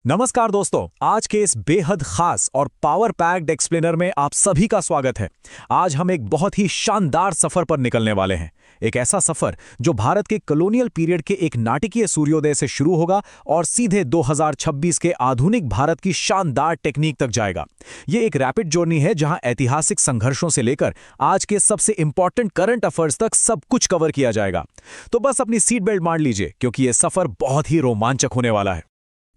नमस्कार दोस्तों, आज के इस बेहद खास और पावर पैक्ड एक्सप्लेनर में आप सभी का स्वागत है। आज हम एक बहुत ही शानदार सफर पर निकलने वाले हैं। एक ऐसा सफर जो भारत के कॉलोनियल पीरियड के एक नाटकीय सूर्योदय से शुरू होगा और सीधे 2026 के आधुनिक भारत की शानदार टेक्निक तक जाएगा। ये एक रैपिड जर्नी है जहां ऐतिहासिक संघर्षों से लेकर आज के सबसे इंपॉर्टेंट करंट अफेयर्स तक सब कुछ कवर किया जाएगा। तो बस अपनी सीट बेल्ट मार लीजिए, क्योंकि ये सफर बहुत ही रोमांचक होने वाला है।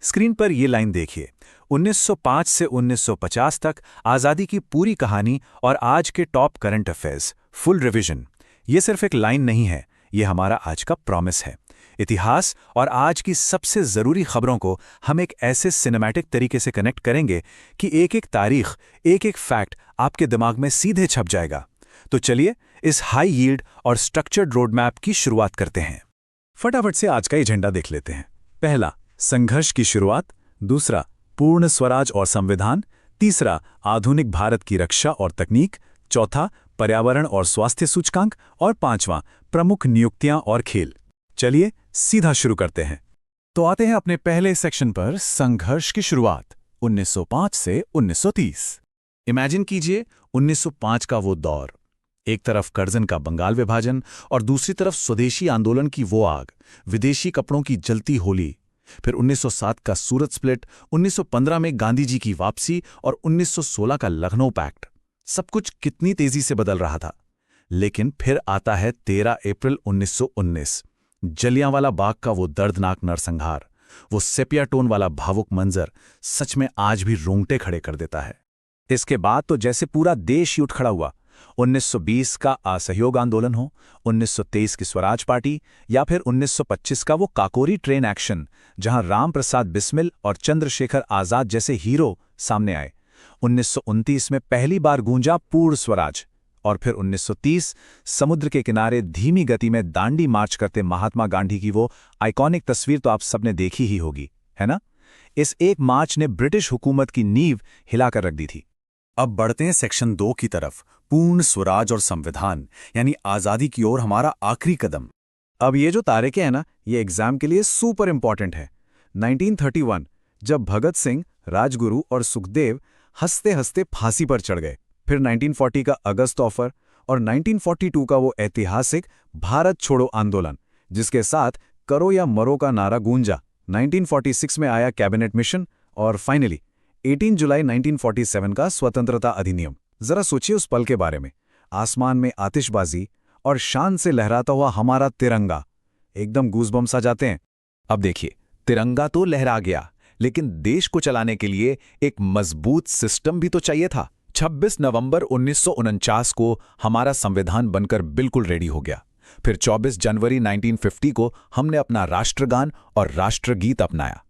स्क्रीन पर ये लाइन देखिए, 1905 से 1950 तक आज़ादी की पूरी कहानी और आज के top current affairs full revision. ये सिर्फ एक लाइन नहीं है, ये हमारा आज का प्रॉमिस है। इतिहास और आज की सबसे ज़रूरी खबरों को हम एक ऐसे सिनेमैटिक तरीके से कनेक्ट करेंगे कि एक एक तारीख, एक एक फैक्ट आपके दिमाग में सीधे छप जाएगा। तो चलिए इस हाई यील्ड और स्ट्रक्चर्ड रोड मैप की शुरुआत करते हैं। फटाफट से आज का एजेंडा देख लेते हैं। पहला, संघर्ष की शुरुआत। दूसरा, पूर्ण स्वराज और संविधान। तीसरा, आधुनिक भारत की रक्षा और तकनीक। चौथा, पर्यावरण और स्वास्थ्य सूचकांक। और पांचवां, प्रमुख नियुक्तियां और खेल। चलिए सीधा शुरू करते हैं। तो आते हैं अपने पहले सेक्शन पर, संघर्ष की शुरुआत 1905 से 1930। इमेजिन कीजिए 1905 का वो दौर। एक तरफ कर्जन का बंगाल विभाजन और दूसरी तरफ स्वदेशी आंदोलन की वो आग, विदेशी कपड़ों की जलती होली। फिर 1907 का सूरत स्प्लिट, 1915 में गांधी जी की वापसी और 1916 का लखनऊ पैक्ट। सब कुछ कितनी तेजी से बदल रहा था। लेकिन फिर आता है 13 अप्रैल 1919, जलियांवाला बाग का वो दर्दनाक नरसंहार। वो सेपिया टोन वाला भावुक मंजर सच में आज भी रोंगटे खड़े कर देता है। इसके बाद तो जैसे पूरा देश ही उठ खड़ा हुआ। 1920 का असहयोग आंदोलन हो, 1923 की स्वराज पार्टी, या फिर 1925 का वो काकोरी ट्रेन एक्शन, जहां राम प्रसाद बिस्मिल और चंद्रशेखर आजाद जैसे हीरो सामने आए। 1929 में पहली बार गूंजा पूर्ण स्वराज। और फिर 1930 समुद्र के किनारे धीमी गति में दांडी मार्च करते महात्मा गांधी की वो आइकॉनिक तस्वीर तो आप सबने देखी ही होगी, है ना? इस एक मार्च ने ब्रिटिश हुकूमत की नींव हिलाकर रख दी थी। अब बढ़ते हैं सेक्शन 2 की तरफ, पूर्ण स्वराज और संविधान, यानी आज़ादी की ओर हमारा आखिरी कदम। अब ये जो तारीखें हैं ना, ये एग्जाम के लिए सुपर इंपॉर्टेंट है। 1931, जब भगत सिंह, राजगुरु और सुखदेव हंसते हंसते फांसी पर चढ़ गए। फिर 1940 का अगस्त ऑफर और 1942 का वो ऐतिहासिक भारत छोड़ो आंदोलन, जिसके साथ करो या मरो का नारा गूंजा। 1946 में आया कैबिनेट मिशन और फाइनली 18 जुलाई 1947 का स्वतंत्रता अधिनियम। जरा सोचिए उस पल के बारे में। आसमान में आतिशबाजी और शान से लहराता हुआ हमारा तिरंगा, एकदम गूज़बम्स आ जाते हैं। अब देखिए, तिरंगा तो लहरा गया, लेकिन देश को चलाने के लिए एक मजबूत सिस्टम भी तो चाहिए था। 26 नवंबर 1949 को हमारा संविधान बनकर बिल्कुल रेडी हो गया। फिर 24 जनवरी 1950 को हमने अपना राष्ट्रगान और राष्ट्रगीत अपनाया।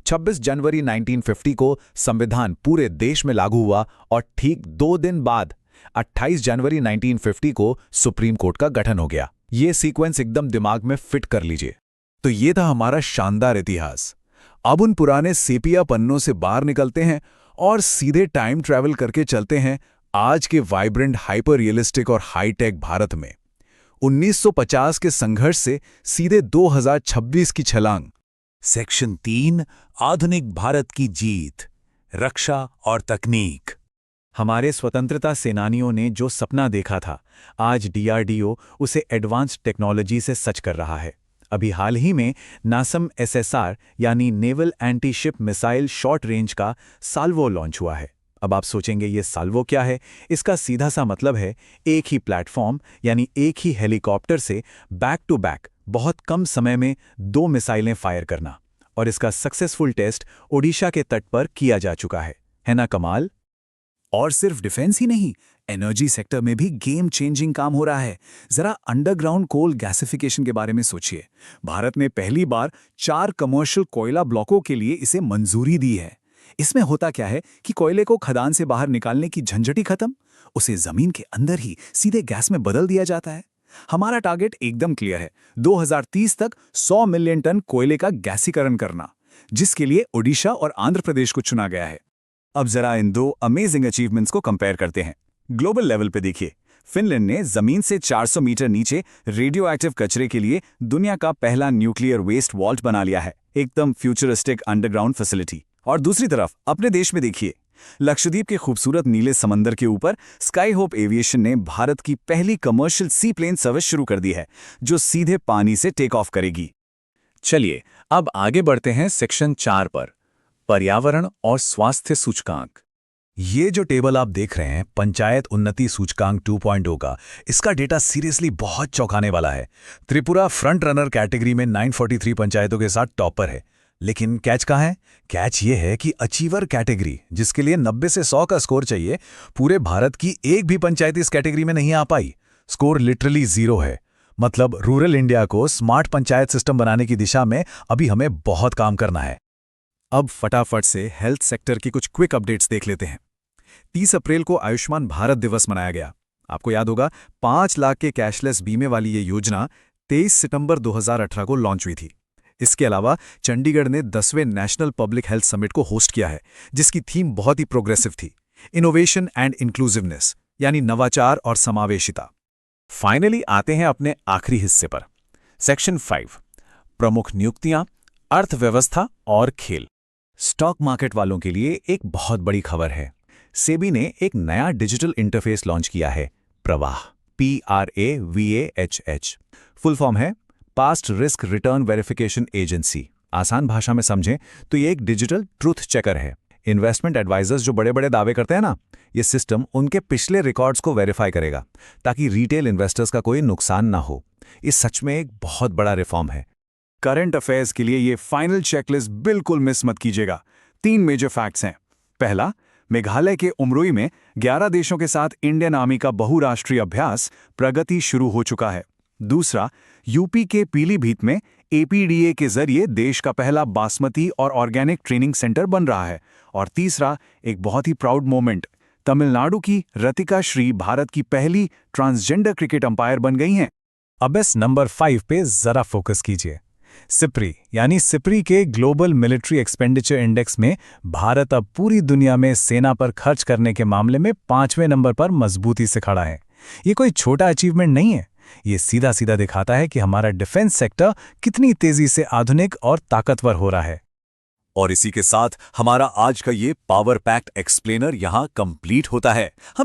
26 जनवरी 1950 को संविधान पूरे देश में लागू हुआ और ठीक 2 दिन बाद 28 जनवरी 1950 को सुप्रीम कोर्ट का गठन हो गया। ये सीक्वेंस एकदम दिमाग में फिट कर लीजिए। तो ये था हमारा शानदार इतिहास। अब उन पुराने सेपिया पन्नों से बाहर निकलते हैं और सीधे टाइम ट्रैवल करके चलते हैं आज के वाइब्रेंट, हाइपर रियलिस्टिक और हाईटेक भारत में। 1950 के संघर्ष से सीधे 2026 की छलांग। सेक्शन 3, आधुनिक भारत की जीत, रक्षा और तकनीक। हमारे स्वतंत्रता सेनानियों ने जो सपना देखा था, आज डीआरडीओ उसे एडवांस्ड टेक्नोलॉजी से सच कर रहा है। अभी हाल ही में नासम एसएसआर यानी naval anti ship missile short range का साल्वो लॉन्च हुआ है। अब आप सोचेंगे ये साल्वो क्या है? इसका सीधा सा मतलब है एक ही प्लेटफॉर्म यानी एक ही हेलीकॉप्टर से बैक टू बैक बहुत कम समय में 2 मिसाइलें फायर करना। और इसका सक्सेसफुल टेस्ट ओडिशा के तट पर किया जा चुका है ना कमाल? और सिर्फ डिफेंस ही नहीं, एनर्जी सेक्टर में भी गेम चेंजिंग काम हो रहा है। जरा अंडरग्राउंड कोल गैसिफिकेशन के बारे में सोचिए। भारत ने पहली बार 4 कमर्शियल कोयला ब्लॉकों के लिए इसे मंजूरी दी है। इसमें होता क्या है कि कोयले को खदान से बाहर निकालने की झंझट ही खत्म, उसे जमीन के अंदर ही सीधे गैस में बदल दिया जाता है। हमारा टारगेट एकदम क्लियर है, 2030 तक 100 मिलियन टन कोयले का गैसीकरण करना, जिसके लिए ओडिशा और आंध्र प्रदेश को चुना गया है। अब जरा इन 2 अमेजिंग अचीवमेंट्स को कंपेयर करते हैं। ग्लोबल लेवल पे देखिए, फिनलैंड ने जमीन से 400 मीटर नीचे रेडियो एक्टिव कचरे के लिए दुनिया का पहला न्यूक्लियर वेस्ट वॉल्ट बना लिया है, एकदम फ्यूचरिस्टिक अंडरग्राउंड फैसिलिटी। और दूसरी तरफ अपने देश में देखिए, लक्षद्वीप के खूबसूरत नीले समंदर के ऊपर स्काई होप एविएशन ने भारत की पहली कमर्शियल सी प्लेन सर्विस शुरू कर दी है, जो सीधे पानी से टेक ऑफ करेगी। चलिए अब आगे बढ़ते हैं सेक्शन 4 पर, पर्यावरण और स्वास्थ्य सूचकांक। ये जो टेबल आप देख रहे हैं, पंचायत उन्नति सूचकांक 2.0 का, इसका डेटा सीरियसली बहुत चौंकाने वाला है। त्रिपुरा फ्रंट रनर कैटेगरी में 943 पंचायतों के साथ टॉपर है। लेकिन कैच कहाँ है? कैच ये है कि अचीवर कैटेगरी, जिसके लिए 90 से 100 का स्कोर चाहिए, पूरे भारत की एक भी पंचायत इस कैटेगरी में नहीं आ पाई। स्कोर लिटरली 0 है। मतलब रूरल इंडिया को स्मार्ट पंचायत सिस्टम बनाने की दिशा में अभी हमें बहुत काम करना है। अब फटाफट से हेल्थ सेक्टर की कुछ क्विक अपडेट्स देख लेते हैं। 30 अप्रैल को आयुष्मान भारत दिवस मनाया गया। आपको याद होगा, 5 लाख के कैशलेस बीमे वाली ये योजना 23 सितंबर 2018 को लॉन्च हुई थी। इसके अलावा चंडीगढ़ ने 10वें नेशनल पब्लिक हेल्थ समिट को होस्ट किया है, जिसकी थीम बहुत ही प्रोग्रेसिव थी, इनोवेशन एंड इंक्लूसिवनेस, यानी नवाचार और समावेशिता। फाइनली आते हैं अपने आखिरी हिस्से पर, सेक्शन 5, प्रमुख नियुक्तियां, अर्थव्यवस्था और खेल। स्टॉक मार्केट वालों के लिए एक बहुत बड़ी खबर है। सेबी ने एक नया डिजिटल इंटरफेस लॉन्च किया है, प्रवाह, PRAVAHH। फुल फॉर्म है past risk return verification agency. आसान भाषा में समझें तो ये एक डिजिटल ट्रूथ चेकर है। इन्वेस्टमेंट एडवाइजर्स जो बड़े बड़े दावे करते हैं ना, ये सिस्टम उनके पिछले रिकॉर्ड्स को वेरीफाई करेगा, ताकि रिटेल इन्वेस्टर्स का कोई नुकसान ना हो। ये सच में एक बहुत बड़ा रिफॉर्म है। करंट अफेयर्स के लिए ये फाइनल चेकलिस्ट बिल्कुल मिस मत कीजिएगा। 3 मेजर फैक्ट्स हैं। पहला, मेघालय के उमरोई में 11 देशों के साथ इंडियन आर्मी का बहुराष्ट्रीय अभ्यास प्रगति शुरू हो चुका है। दूसरा, यूपी के पीलीभीत में APDA के जरिए देश का पहला बासमती और ऑर्गेनिक ट्रेनिंग सेंटर बन रहा है। और तीसरा, एक बहुत ही प्राउड मोमेंट, तमिलनाडु की रतिका श्री भारत की पहली ट्रांसजेंडर क्रिकेट अंपायर बन गई हैं। अब इस नंबर 5 पे जरा फोकस कीजिए। सिप्री यानी सिप्री के ग्लोबल मिलिट्री एक्सपेंडिचर इंडेक्स में भारत अब पूरी दुनिया में सेना पर खर्च करने के मामले में 5वें नंबर पर मजबूती से खड़ा है। ये कोई छोटा अचीवमेंट नहीं है। ये सीधा सीधा दिखाता है कि हमारा डिफेंस सेक्टर कितनी तेजी से आधुनिक और ताकतवर हो रहा है। और इसी के साथ हमारा आज का ये पावर पैक्ड एक्सप्लेनर यहाँ कंप्लीट होता है। हम